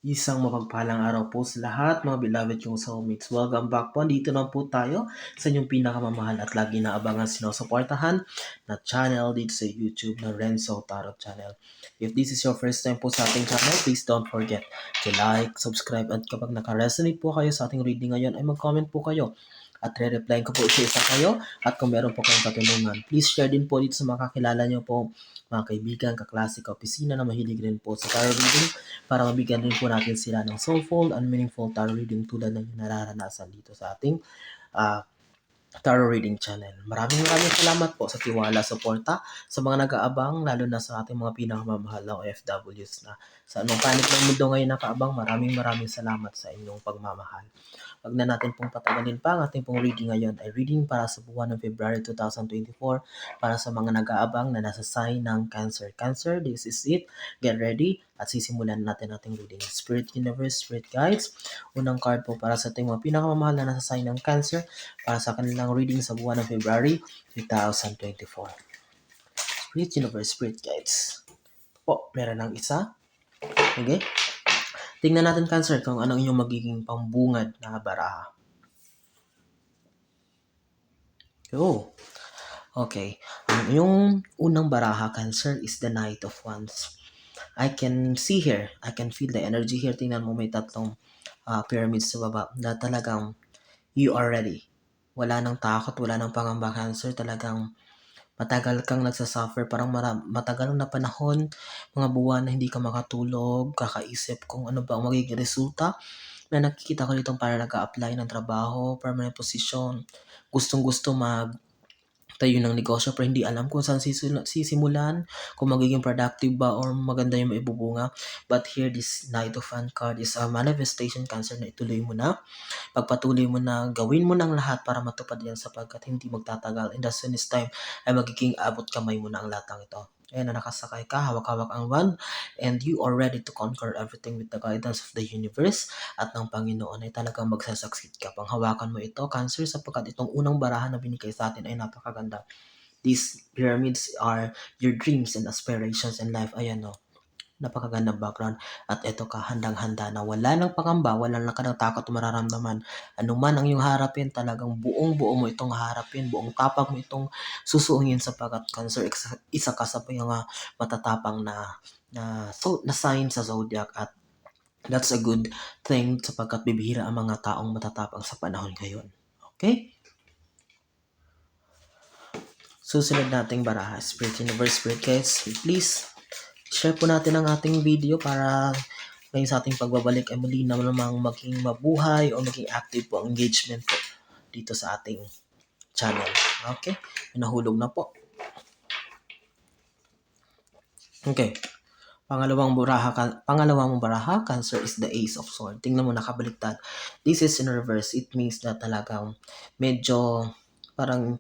Isang mapagpalang araw po sa lahat, mga beloved kong soulmates. Welcome back po. Dito na po tayo sa inyong pinakamamahal at lagi naabangan sinusuportahan na channel dito sa YouTube na Renzo Tarot Channel. If this is your first time po sa ating channel, please don't forget to like, subscribe, at kapag naka-resonate po kayo sa ating reading ngayon, ay mag-comment po kayo. At re-reply ko po isa-isa kayo. At kung meron po kayong katulungan, please share din po dito sa mga kakilala nyo po, mga kaibigan, kaklase, kaopisina na mahilig rin po sa tarot reading para mabigyan din po natin sila ng soulful and meaningful tarot reading tulad ng nararanasan dito sa ating uh, tarot reading channel. Maraming salamat po sa tiwala, suporta sa mga nag-aabang, lalo na sa ating mga pinakamamahal na OFWs na sa anong panig ng mundo ngayon nakaabang. Maraming salamat sa inyong pagmamahal. Wag na natin pong patagalin pa. Ang ating pong reading ngayon ay reading para sa buwan ng February 2024 para sa mga nag-aabang na nasa sign ng Cancer. Cancer, this is it. Get ready at sisimulan natin ating reading. Spirit Universe, Spirit Guides. Unang card po para sa ating mga pinakamamahal na nasa sign ng Cancer para sa kanilang reading sa buwan ng February 2024. Spirit Universe, Spirit Guides. Po, meron ng isa. Okay? Tingnan natin, Cancer, kung anong inyong magiging pambungad na baraha. Oh, okay. Ang inyong unang baraha, Cancer, is the Knight of Wands. I can see here, I can feel the energy here. Tingnan mo, may tatlong pyramids sa baba na talagang you are ready. Wala nang takot, wala nang pangamba, Cancer. Talagang matagal kang nagsasuffer, parang matagal na panahon, mga buwan na hindi ka makatulog, kakaisip kung ano ba ang magiging resulta. Na nakikita ko dito para nag-a-apply ng trabaho, permanent position, gustong-gusto tayo ng negosyo pero hindi alam kung saan sisimulan, kung magiging productive ba or maganda yung maibubunga. But here, this Knight of Wands card is a manifestation, Cancer, na ituloy mo na. Pagpatuloy mo na, gawin mo ng lahat para matupad yan sapagkat hindi magtatagal. In the soonest time ay magiging abot kamay mo na ang lahat ng ito. Ayan na nakasakay ka, hawak-hawak ang wand, and you are ready to conquer everything with the guidance of the universe at ng Panginoon ay talagang magsasucceed ka. Panghawakan mo ito, Cancer, sapagkat itong unang barahan na binigay sa atin ay napakaganda. These pyramids are your dreams and aspirations in life. Ayan o, napakagandang background. At eto ka, handang-handa na wala nang pangamba, wala nang takot o mararamdaman. Ano man ang iyong harapin, talagang buong-buo mo itong harapin, buong tapang mo itong susuungin sapagkat, Cancer, isa ka sa mga matatapang na sign sa zodiac at that's a good thing sapagkat bibihira ang mga taong matatapang sa panahon ngayon. Okay? Susunod nating baraha, Spirit Universe, Spirit Guides, please share po natin ang ating video para ngayon sa ating pagbabalik ay muli na namang maging mabuhay o maging active po ang engagement po dito sa ating channel. Okay? Nahulog na po. Okay. Pangalawang baraha, Cancer, is the Ace of Swords. Tingnan mo, nakabaliktad. This is in reverse. It means na talagang medyo parang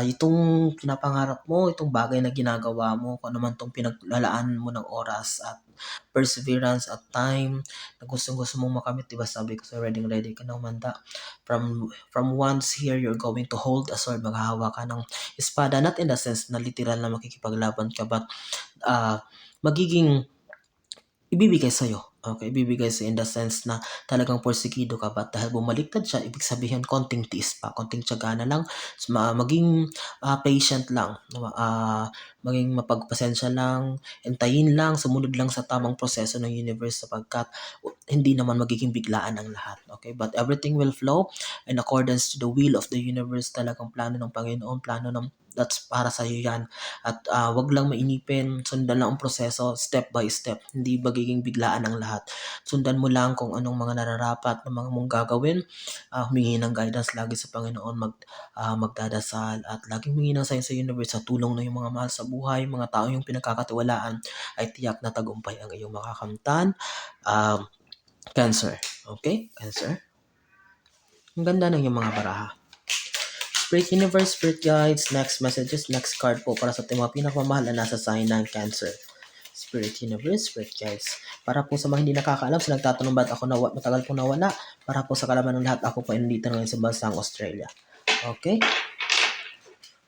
itong pinapangarap mo, itong bagay na ginagawa mo, kung ano man itong pinaglalaan mo ng oras at perseverance at time na gusto mong makamit, diba sabi ko sa ready ka na umanda. From once here, you're going to hold a sword, maghahawa ka ng espada, not in the sense na literal na makikipaglaban ka, but magiging ibibigay sa'yo. Okay, ibibigay sa in the sense na talagang porsigido ka ba dahil bumaliktad siya, ibig sabihin konting tiis pa, konting tiyaga na lang, maging patient lang, maging mapagpasensya lang, entayin lang, sumunod lang sa tamang proseso ng universe sapagkat hindi naman magiging biglaan ang lahat. Okay, but everything will flow in accordance to the will of the universe. Talagang plano ng Panginoon, plano ng that's para sa iyo yan. At wag lang mainipin, sundan lang ang proseso step by step. Hindi magiging biglaan ang lahat. Sundan mo lang kung anong mga nararapat na mga mong gagawin. Humingi ng guidance lagi sa Panginoon, magdadasal at laging humingi ng sign sa universe sa tulong ng iyong mga mahal sa buhay, mga tao yung pinagkakatiwalaan ay tiyak na tagumpay ang iyong makakamtan. Cancer. Okay? Cancer. Ang ganda ng iyong mga baraha. Spirit Universe, Spirit Guides, next messages, next card po para sa ating mga pinakamamahal na nasa sign ng Cancer. Spirit Universe, Spirit Guides. Para po sa mga hindi nakakaalam, sa nagtatanong ba't ako matagal po nawala, para po sa kalaman ng lahat, ako po ay nandito ngayon sa bansang Australia. Okay?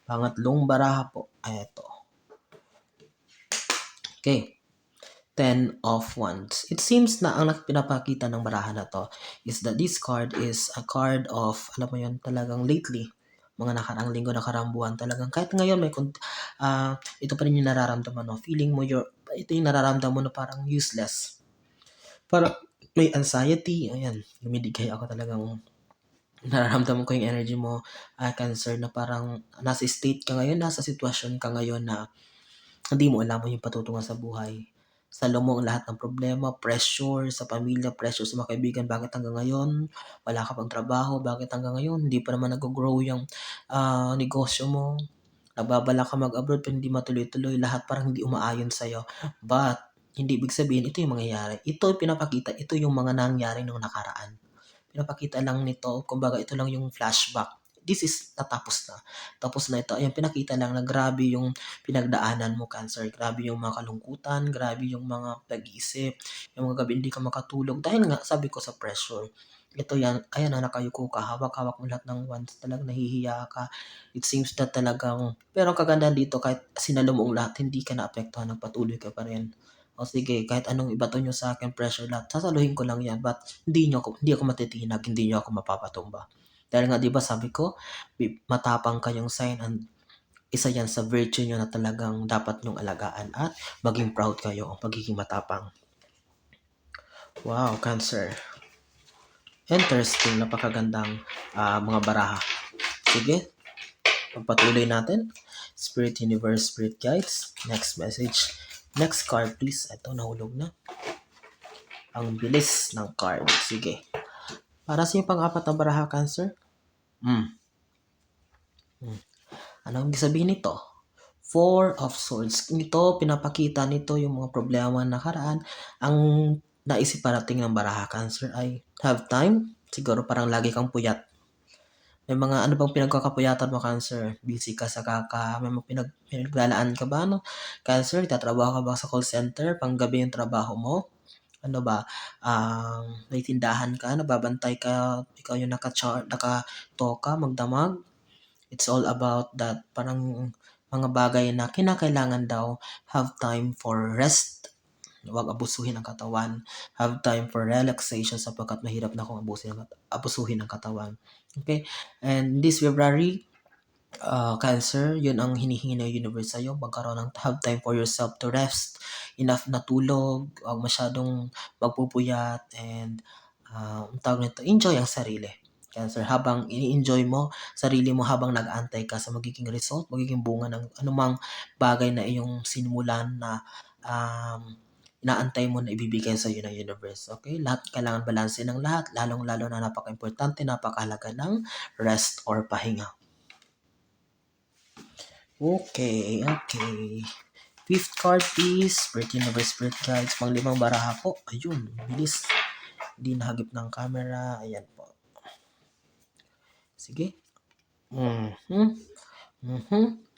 Pangatlong baraha po. Ito. Okay. Ten of Wands. It seems na ang pinapakita ng baraha na to is that this card is a card of, alam mo yun, talagang lately, mga nakaraang linggo, nakaraang buwan, talagang kahit ngayon ito pa rin yung nararamdaman mo. Feeling mo ito yung nararamdaman mo na parang useless. Parang may anxiety, ayan, lumidigay ako talagang nararamdaman ko yung energy mo, Cancer, na parang nasa state ka ngayon, nasa sitwasyon ka ngayon na hindi mo alam yung patutungan sa buhay. Salo mo ang lahat ng problema, pressure sa pamilya, pressure sa mga kaibigan, bakit hanggang ngayon wala ka pang trabaho, bakit hanggang ngayon hindi pa naman nag-grow yung negosyo mo, nagbabala ka mag-abroad pero hindi matuloy-tuloy, lahat parang hindi umaayon sa'yo. But, hindi ibig sabihin, ito yung mangyayari. Ito yung pinapakita, ito yung mga nangyari nung nakaraan. Pinapakita lang nito, kumbaga ito lang yung flashback. This is natapos na. Tapos na ito. Ayan, pinakita lang na grabe yung pinagdaanan mo, Cancer. Grabe yung mga kalungkutan, grabe yung mga pag-iisip, yung mga gabi hindi ka makatulog. Dahil nga, sabi ko sa pressure, ito yan, ayan na nakayuko ka, hawak-hawak mo lahat ng wands, talagang nahihiya ka. It seems that talagang, pero ang kagandahan dito, kahit sinalo mo ang lahat, hindi ka naapektuhan, nagpatuloy ka pa rin. O sige, kahit anong ibato nyo sa akin, pressure lahat, sasaluhin ko lang yan, but hindi ako matitinag, hindi nyo ako mapapatumba. Dahil nga, di ba sabi ko, matapang kayong sign and isa yan sa virtue nyo na talagang dapat nyong alagaan at maging proud kayo ang pagiging matapang. Wow, Cancer. Interesting, napakagandang mga baraha. Sige, pagpatuloy natin. Spirit Universe, Spirit Guides. Next message. Next card, please. Ito, nahulog na. Ang bilis ng card. Sige. Para sa yung pang-apat na baraha, Cancer? Ano ang sabihin nito? Four of Swords. Ito, pinapakita nito yung mga problema na nakaraan. Ang naisip parating ng baraha, Cancer, ay have time. Siguro parang lagi kang puyat. May mga ano bang pinagkakapuyatan mo, Cancer? Busy ka sa may mga pinaglalaan ka ba, no? Cancer, tatrabaho ka ba sa call center? Panggabi yung trabaho mo? Ano ba? May tindahan ka? Nababantay ka? Ikaw yung nakatoka, magdamag? It's all about that. Parang mga bagay na kinakailangan daw have time for rest. Huwag abusuhin ang katawan. Have time for relaxation sapagkat mahirap na kung abusuhin ang katawan. Okay? And this February, Cancer, yun ang hinihingi ng universe sa'yo. Magkaroon ng have time for yourself to rest. Enough na tulog. Huwag masyadong magpupuyat. And, ang tawag nito, enjoy ang sarili. Cancer, habang ini-enjoy mo sarili mo, habang nag-aantay ka sa magiging result, magiging bunga ng anumang bagay na iyong sinimulan na inaantay mo na ibibigay sa iyo ng universe. Okay? Lahat kailangan balanse ng lahat, lalong-lalo na napaka-importante, napakahalaga ng rest or pahinga. Okay. Fifth card, please. Spirit Universe, Spirit Guides. Pang-limang baraha po. Ayun, bilis. Hindi nahagip ng camera. Ayan po. Sige.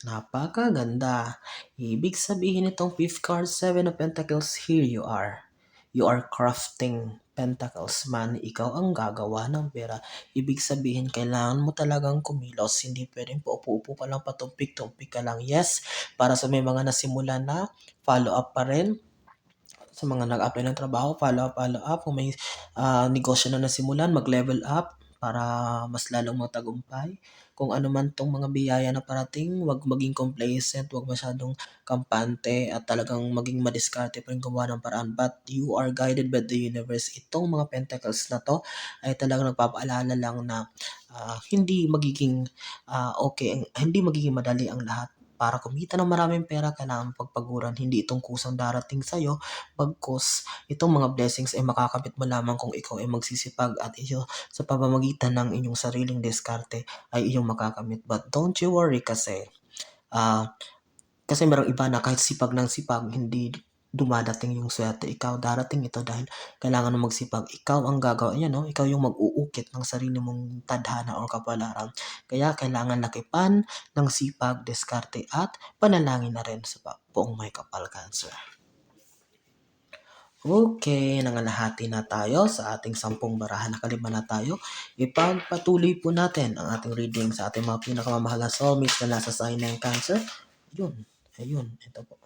Napakaganda. Ibig sabihin itong fifth card, Seven of Pentacles, here you are. You are crafting pentacles man, ikaw ang gagawa ng pera. Ibig sabihin, kailangan mo talagang kumilos. Hindi pwedeng paupo-upo ka lang, patumpik-tumpik ka lang. Yes, para sa may mga nasimulan na, follow up pa rin. Sa mga nag-apply ng trabaho, follow up. Kung may negosyo na nasimulan, mag-level up para mas lalong matagumpay. Kung ano man tong mga biyaya na parating, wag maging complacent, wag masyadong kampante at talagang maging madiskarte pa rin gumawa ng paraan. But you are guided by the universe. Itong mga pentacles na to ay talagang nagpapaalala lang na hindi magiging hindi magiging madali ang lahat. Para kumita ng maraming pera, kailangan pagpaguran. Hindi itong kusang darating sa'yo. Bagkus, itong mga blessings ay makakapit mo lamang kung ikaw ay magsisipag at iyo sa pamamagitan ng inyong sariling diskarte ay iyong makakamit. But don't you worry kasi merong iba na kahit sipag ng sipag, hindi dumadating yung swerte. Ikaw, darating ito dahil kailangan mo magsipag. Ikaw ang gagawa, ikaw yung mag-uukit ng sarili mong tadhana o kapalaran. Kaya kailangan lakipan ng sipag, diskarte at panalangin na rin sa buong may kapal, Cancer. Okay, nangalahati na tayo sa ating 10 baraha. Nakalima na tayo. Ipagpatuloy po natin ang ating reading sa ating mga pinakamamahal na soulmates na nasa sign ng Cancer. Ayun, ito po.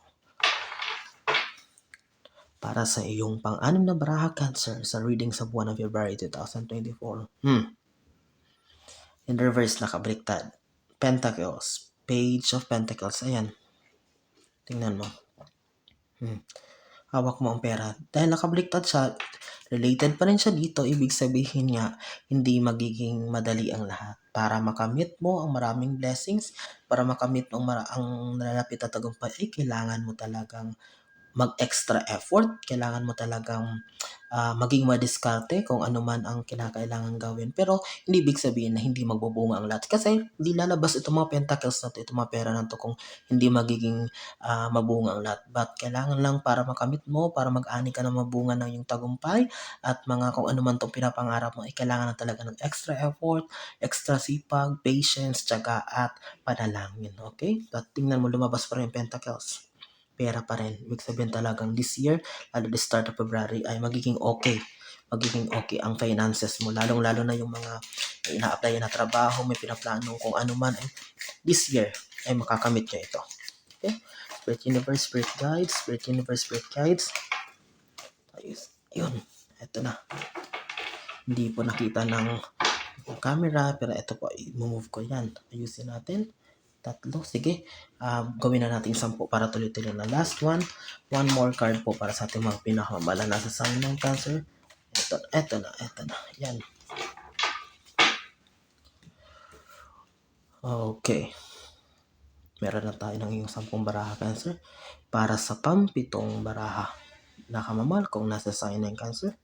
para sa iyong pang-anim na baraha, Cancer, sa reading sa buwan ng February 2024. In reverse, nakabaliktad. Pentacles. Page of Pentacles. Ayan. Tingnan mo. Hawak mo ang pera. Dahil nakabaliktad siya, related pa rin siya dito, ibig sabihin niya, hindi magiging madali ang lahat. Para makamit mo ang maraming blessings, para makamit mo ang nalalapit na tagumpay, ay kailangan mo talagang mag-extra effort, kailangan mo talagang maging madiskarte kung ano man ang kinakailangan gawin. Pero hindi ibig sabihin na hindi magbubunga ang lahat. Kasi hindi lalabas itong mga pentacles na to, itong mga pera na to kung hindi magiging mabunga ang lahat. But kailangan lang para makamit mo, para mag-ani ka na mabunga ng yung tagumpay at mga kung ano man itong pinapangarap mo, ay kailangan na talaga ng extra effort, extra sipag, patience, tiyaga at panalangin. Okay? At tingnan mo, lumabas pa rin yung pentacles, pera pa rin. Ibig sabihin talagang this year, lalo the start of February, ay magiging okay. Magiging okay ang finances mo. Lalong-lalo na yung mga ina-apply na trabaho, may pinaplano kung ano man. Ay, this year, ay makakamit nyo ito. Okay? Spirit Universe, Spirit Guides, Spirit Universe, Spirit Guides. Ayos. Ayun. Ito na. Hindi po nakita ng camera, pero ito po, i-move ko yan. Ayusin natin. 3. Sige. Gawin na natin 10 para tuloy-tuloy na. Last one. One more card po para sa ating mga pinakamabala na sa sign ng Cancer. Ito na. Yan. Okay. Meron na tayo ng iyong 10 baraha, Cancer. Para sa pampitong baraha, nakamamahal kung nasa sign ng Cancer.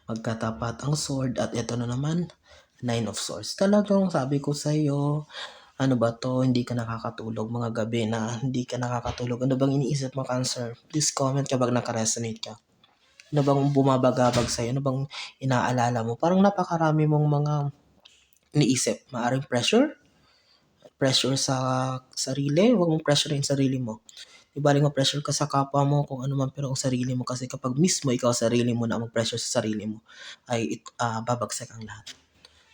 Magkatapat ang sword at ito na naman, 9 of Swords. Talagang sabi ko sa iyo, ano ba to, hindi ka nakakatulog mga gabi na hindi ka nakakatulog. Ano bang iniisip mo, Cancer? Please comment kapag nakaresonate ka. Ano bang bumabagabag sa'yo? Ano bang inaalala mo? Parang napakarami mong mga iniisip. Maaring pressure? Pressure sa sarili? Huwag mong pressure yung sarili mo. Di baling ma-pressure ka sa kapwa mo kung ano man, pero ang sarili mo, kasi kapag mismo ikaw sarili mo na mag-pressure sa sarili mo, ay babagsak ang lahat.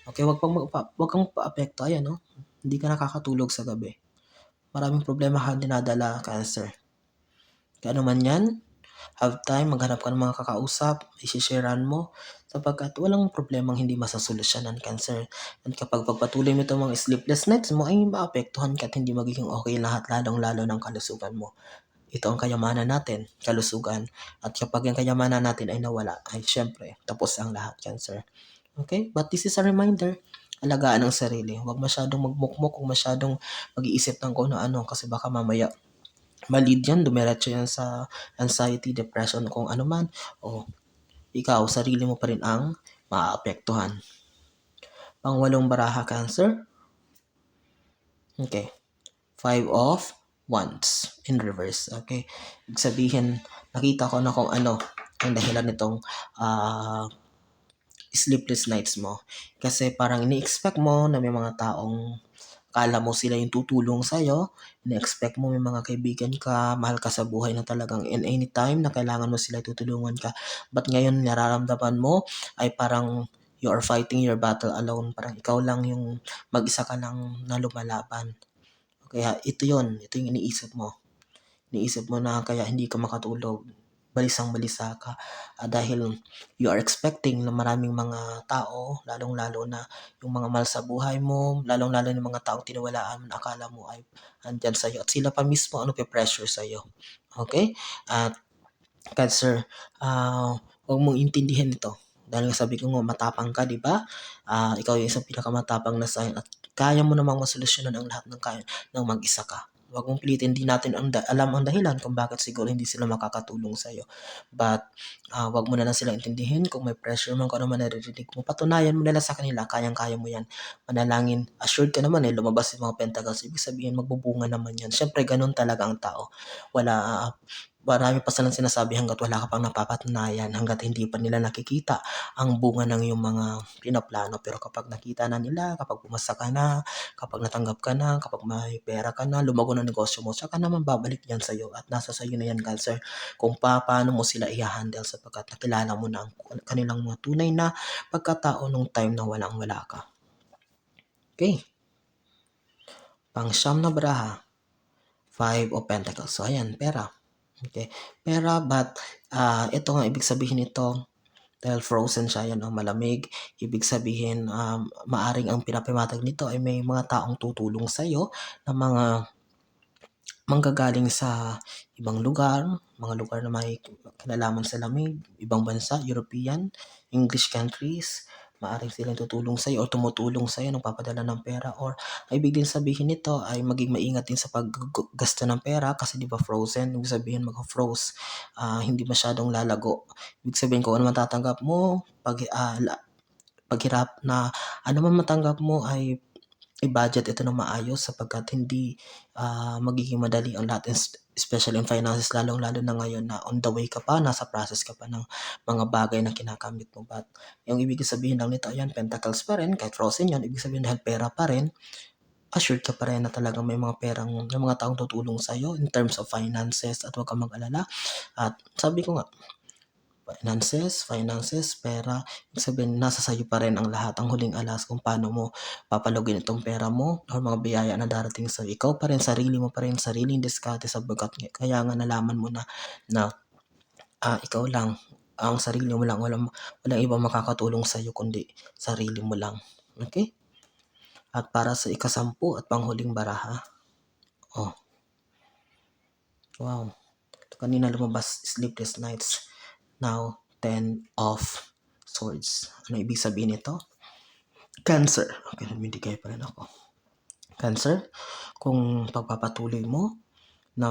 Okay, wag kang paapekto. Ayan, no? Hindi ka nakakatulog sa gabi. Maraming problema kang dinadala, Cancer. Kaya man yan, have time, maghanap ka ng mga kakausap, isisharean mo, sapagkat walang problemang hindi masasolusyonan, Cancer. At kapag pagpatuloy mo itong mga sleepless nights mo, ay maapektuhan ka at hindi magiging okay lahat, lalong-lalo ng kalusugan mo. Ito ang kayamanan natin, kalusugan. At kapag yung kayamanan natin ay nawala, ay syempre, tapos ang lahat, Cancer. Okay? But this is a reminder, alagaan ang sarili. Huwag masyadong magmukmok, huwag masyadong mag-iisip ng kung ano, kasi baka mamaya malid yan, dumiretso yan sa anxiety, depression, kung ano man. O ikaw, sarili mo pa rin ang maaapektuhan. Pangwalong baraha, Cancer. Okay. 5 of Wands in reverse. Okay. Ibig sabihin, nakita ko na kung ano ang dahilan nitong sleepless nights mo. Kasi parang ini-expect mo na may mga taong kala mo sila yung tutulong sa'yo, ini-expect mo may mga kaibigan ka, mahal ka sa buhay na talagang in any time na kailangan mo sila, tutulungan ka. But ngayon, nararamdaman mo ay parang you are fighting your battle alone. Parang ikaw lang yung mag-isa ka lang na lumalaban. Kaya ito yung iniisip mo. Iniisip mo na kaya hindi ka makatulog. Balisang-balisa ka dahil you are expecting na maraming mga tao, lalong-lalo na yung mga mahal sa buhay mo, lalong-lalo na yung mga taong tiniwalaan mo na akala mo ay andyan sa'yo, at sila pa mismo ano pe-pressure sa'yo. Okay? At Cancer, huwag mong intindihin ito. Dahil sabi ko nga, matapang ka, di ba? Ikaw yung isang pinakamatapang na sign at kaya mo namang masolusyonan ang lahat ng kaya ng mag-isa ka. Huwag mong pilitin, hindi natin alam ang dahilan kung bakit siguro hindi sila makakatulong sa'yo. But, huwag mo na lang silang intindihin kung may pressure man, kung ano man naririnig mo. Patunayan mo nila sa kanila, kayang-kaya mo yan. Manalangin, assured ka naman lumabas yung mga pentacles. Ibig sabihin, magbubunga naman yan. Siyempre, ganun talaga ang tao. Marami pa silang sinasabi hanggat wala ka pang napapatunayan, hanggat hindi pa nila nakikita ang bunga ng iyong mga pinaplano. Pero kapag nakita na nila, kapag pumasa ka na, kapag natanggap ka na, kapag may pera ka na, lumago na negosyo mo, saka naman babalik yan sa'yo at nasa sa'yo na yan, Cancer, kung paano mo sila i-handle, sapagkat nakilala mo na ang kanilang mga tunay na pagkatao nung time na walang-wala ka. Okay. Pang-siyam na baraha, 5 of Pentacles. So, ayan, pera. Okay. Pera but ito nga ibig sabihin nito dahil frozen siya, yan malamig. Ibig sabihin, maaring ang pinapahimatag nito ay may mga taong tutulong sa'yo na mga manggagaling sa ibang lugar, mga lugar na may kinalaman sa lamig, ibang bansa, European, English countries. Maaring silang tutulong sa'yo o tumutulong sa'yo, nagpapadala ng pera or ibig din sabihin nito ay maging maingat din sa paggasto ng pera kasi 'di ba frozen, ibig sabihin mag-froze, hindi masyadong lalago. Ibig sabihin kung ano man tatanggap mo, paghirap na ano man matanggap mo ay i-budget ito ng maayos sapagkat hindi magiging madali ang lahat, especially in finances, lalong-lalo na ngayon na on the way ka pa, nasa process ka pa ng mga bagay na kinakamit mo. But yung ibig sabihin lang nito, ayan, pentacles pa rin, kahit frozen yun, ibig sabihin dahil pera pa rin, assured ka pa rin na talagang may mga taong tutulong sa'yo in terms of finances at huwag kang mag-alala. At sabi ko nga, finances, pera, ibig sabihin nasa sa'yo pa rin ang lahat, ang huling alas kung paano mo papalugin itong pera mo or mga biyaya na darating sa'yo. Ikaw pa rin, sarili mo pa rin, sariling diskarte sapagkat kaya nga nalaman mo na ikaw lang, ang sarili mo lang, walang ibang makakatulong sa'yo kundi sarili mo lang. Okay? At para sa ikasampu at panghuling baraha, oh, wow, kanina lumabas Sleepless Nights. Now, 10 of Swords. Ano ibig sabihin nito? Cancer. Okay, namimigay pa rin ako. Cancer, kung pagpapatuloy mo na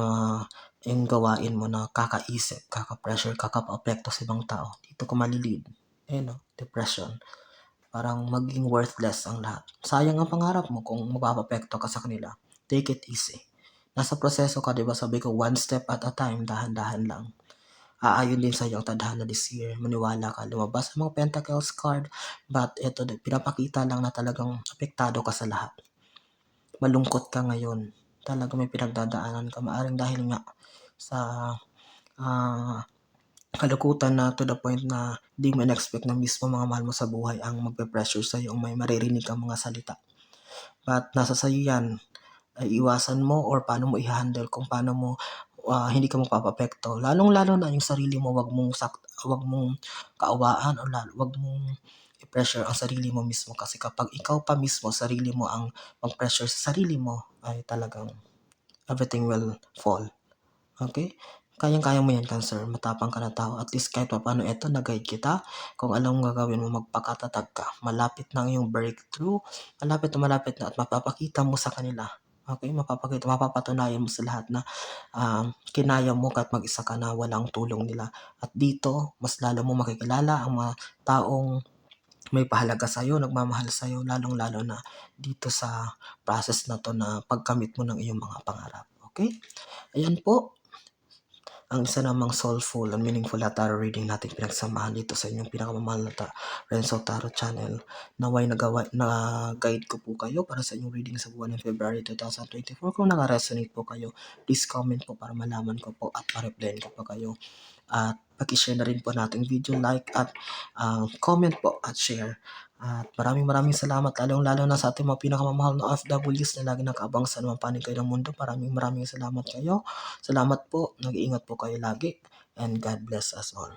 yung gawain mo na kakaisip, kaka-pressure, kaka-apekto sa ibang tao, dito ka malilid. Depression. Parang maging worthless ang lahat. Sayang ang pangarap mo kung mapapapekto ka sa kanila. Take it easy. Nasa proseso ka, di ba? Sabi ko, one step at a time, dahan-dahan lang. Aayon din sa ang tadhana this year. Maniwala ka, lumabas ang mga Pentacles card, but ito, pinapakita lang na talagang apektado ka sa lahat. Malungkot ka ngayon. Talaga may pinagdadaanan ka. Maaring dahil nga sa kalukutan na to the point na di mo in-expect na mismo mga mahal mo sa buhay ang magpe-pressure sa'yo, ang may maririnig kang mga salita. But nasa sa'yo yan, ay iwasan mo or paano mo i-handle kung paano mo hindi ka magpapapekto. Lalong-lalo na yung sarili mo, wag mong kaawaan o wag mong i-pressure ang sarili mo mismo kasi kapag ikaw pa mismo, sarili mo ang mag-pressure sa sarili mo, ay talagang everything will fall. Okay? Kayang-kaya mo yan, Cancer. Matapang ka na tao. At least kahit paano ito, nag-guide kita. Kung alam mo gagawin mo, magpakatatag ka. Malapit na ang iyong breakthrough. Malapit na at mapapakita mo sa kanila. Okay? Mapapatunayan mo sa lahat na kinaya mo kahit mag-isa ka na walang tulong nila. At dito, mas lalo mo makikilala ang mga taong may pahalaga sa'yo, nagmamahal sa'yo, lalong-lalo na dito sa process na to na pagkamit mo ng iyong mga pangarap. Okay? Ayan po, ang isa namang soulful and meaningful na tarot reading natin pinagsamahan dito sa inyong pinakamamahal na Renzo Tarot Channel. Naway na-guide ko po kayo para sa inyong reading sa buwan ng February 2024. Kung naka-resonate po kayo, please comment po para malaman ko po at ma-replyan ko po kayo. At pag-share na rin po natin video, like at comment po at share. At maraming salamat, lalong-lalo na sa ating mga pinakamamahal na OFWs na lagi nakaabang sa anumang panig kayo ng mundo. Maraming salamat kayo. Salamat po, nag-iingat po kayo lagi, and God bless us all.